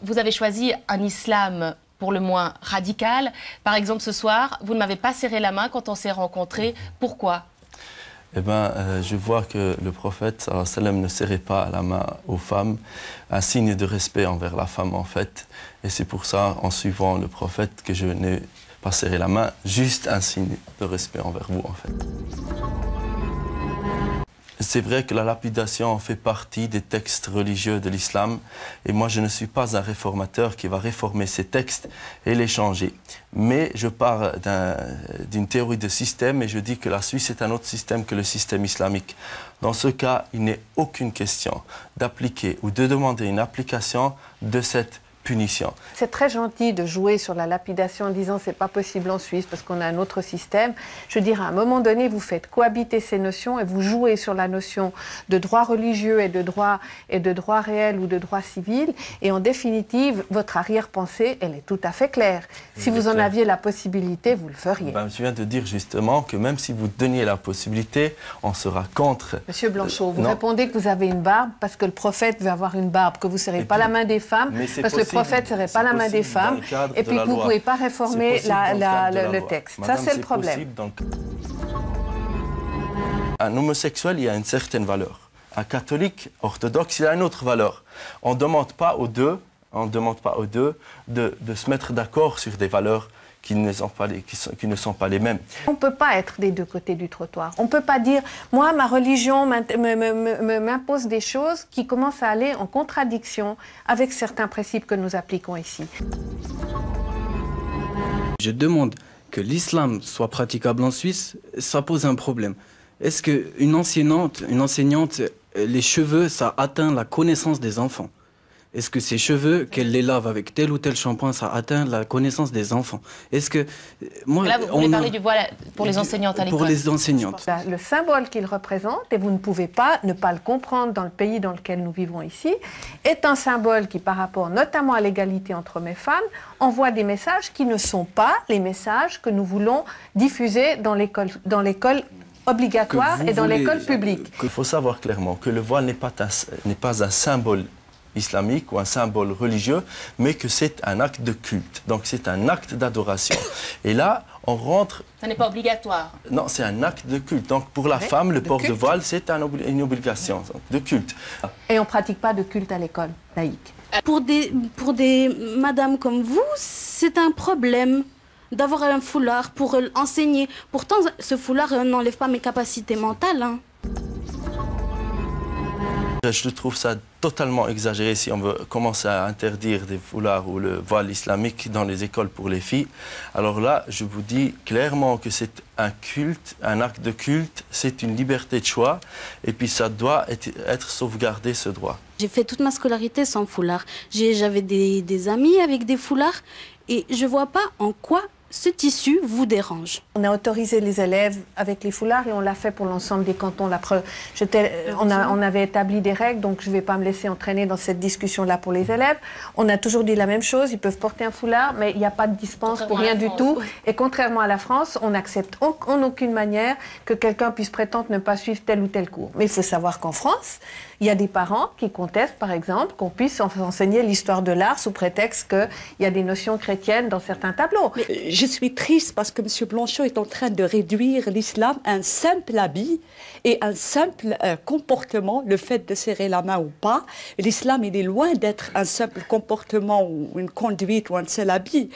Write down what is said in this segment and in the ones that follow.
vous avez choisi un islam pour le moins radical. Par exemple, ce soir, vous ne m'avez pas serré la main quand on s'est rencontrés. Pourquoi ? Eh bien, je vois que le prophète sallallahu alayhi wa sallam ne serrait pas la main aux femmes, un signe de respect envers la femme en fait. Et c'est pour ça, en suivant le prophète, que je n'ai pas serré la main, juste un signe de respect envers vous en fait. C'est vrai que la lapidation fait partie des textes religieux de l'islam et moi je ne suis pas un réformateur qui va réformer ces textes et les changer. Mais je pars d'une théorie de système et je dis que la Suisse est un autre système que le système islamique. Dans ce cas, il n'est aucune question d'appliquer ou de demander une application de cette punition. C'est très gentil de jouer sur la lapidation en disant c'est pas possible en Suisse parce qu'on a un autre système. Je dirais à un moment donné, vous faites cohabiter ces notions et vous jouez sur la notion de droit religieux et de droit réel ou de droit civil. Et en définitive, votre arrière-pensée, elle est tout à fait claire. Si vous en aviez la possibilité, vous le feriez. Ben, je viens de dire justement que même si vous donniez la possibilité, on sera contre. Monsieur Blanchot, vous répondez que vous avez une barbe parce que le prophète veut avoir une barbe, que vous ne serrez pas la main des femmes, parce que le prophète ne serait pas la main des femmes, et puis que vous ne pouvez pas réformer le texte. Ça, c'est le problème. Un homosexuel, il y a une certaine valeur. Un catholique orthodoxe, il a une autre valeur. On ne demande pas aux deux, de se mettre d'accord sur des valeurs qui ne sont pas les mêmes. On ne peut pas être des deux côtés du trottoir. On ne peut pas dire, moi, ma religion m'impose des choses qui commencent à aller en contradiction avec certains principes que nous appliquons ici. Je demande que l'islam soit praticable en Suisse, ça pose un problème. Est-ce qu'une enseignante, les cheveux, ça atteint la connaissance des enfants? Est-ce que ces cheveux, qu'elle les lave avec tel ou tel shampoing, ça atteint la connaissance des enfants? Est-ce que... Moi, là, vous voulez parler du voile pour les enseignantes à l'école? Pour les enseignantes. Le symbole qu'il représente, et vous ne pouvez pas ne pas le comprendre dans le pays dans lequel nous vivons ici, est un symbole qui, par rapport notamment à l'égalité entre hommes et femmes, envoie des messages qui ne sont pas les messages que nous voulons diffuser dans l'école obligatoire et dans l'école publique. Il faut savoir clairement que le voile n'est pas un symbole islamique ou un symbole religieux, mais que c'est un acte de culte. Donc c'est un acte d'adoration. Et là, on rentre... Ça n'est pas obligatoire. Non, c'est un acte de culte. Donc pour la femme, le port de voile, c'est une obligation de culte. Et on ne pratique pas de culte à l'école laïque. Pour des madames comme vous, c'est un problème d'avoir un foulard pour enseigner. Pourtant, ce foulard n'enlève pas mes capacités mentales. Hein. Je trouve ça totalement exagéré si on veut commencer à interdire des foulards ou le voile islamique dans les écoles pour les filles. Alors là, je vous dis clairement que c'est un culte, un acte de culte, c'est une liberté de choix et puis ça doit être sauvegardé, ce droit. J'ai fait toute ma scolarité sans foulard. J'avais des amis avec des foulards et je ne vois pas en quoi ce tissu vous dérange. On a autorisé les élèves avec les foulards et on l'a fait pour l'ensemble des cantons. On avait établi des règles, donc je ne vais pas me laisser entraîner dans cette discussion-là pour les élèves. On a toujours dit la même chose, ils peuvent porter un foulard, mais il n'y a pas de dispense pour rien du tout. Et contrairement à la France, on n'accepte en aucune manière que quelqu'un puisse prétendre ne pas suivre tel ou tel cours. Mais il faut savoir qu'en France, il y a des parents qui contestent, par exemple, qu'on puisse enseigner l'histoire de l'art sous prétexte qu'il y a des notions chrétiennes dans certains tableaux. Mais je suis triste parce que M. Blanchot est en train de réduire l'islam à un simple habit et un simple comportement, le fait de serrer la main ou pas. L'islam, il est loin d'être un simple comportement ou une conduite ou un seul habit.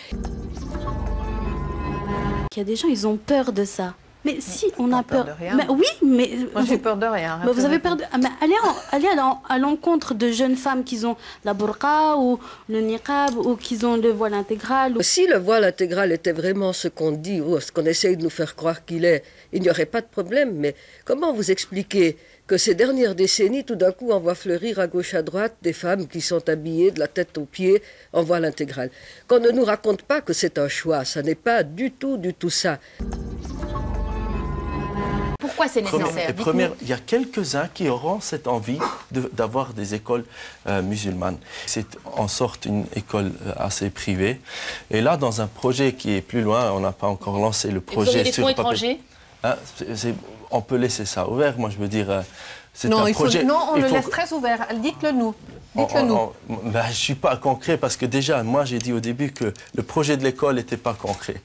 Il y a des gens, ils ont peur de ça. Mais si on a peur de rien. Mais oui, mais moi j'ai peur de rien. Mais vous avez peur de... Mais allez à l'encontre de jeunes femmes qui ont la burqa ou le niqab ou qui ont le voile intégral. Si le voile intégral était vraiment ce qu'on dit ou ce qu'on essaye de nous faire croire qu'il est, il n'y aurait pas de problème. Mais comment vous expliquez que ces dernières décennies, tout d'un coup, on voit fleurir à gauche à droite des femmes qui sont habillées de la tête aux pieds en voile intégral? Qu'on ne nous raconte pas que c'est un choix, ça n'est pas du tout ça. Pourquoi c'est nécessaire? Il y a quelques-uns qui auront cette envie d'avoir des écoles musulmanes. C'est en sorte une école assez privée. Et là, dans un projet qui est plus loin, on n'a pas encore lancé le projet. Et vous avez des fonds étrangers? On peut laisser ça ouvert, moi je veux dire. Non, on le laisse très ouvert. Dites-le nous. Dites-le nous. Ben, je ne suis pas concret parce que déjà, moi, j'ai dit au début que le projet de l'école n'était pas concret.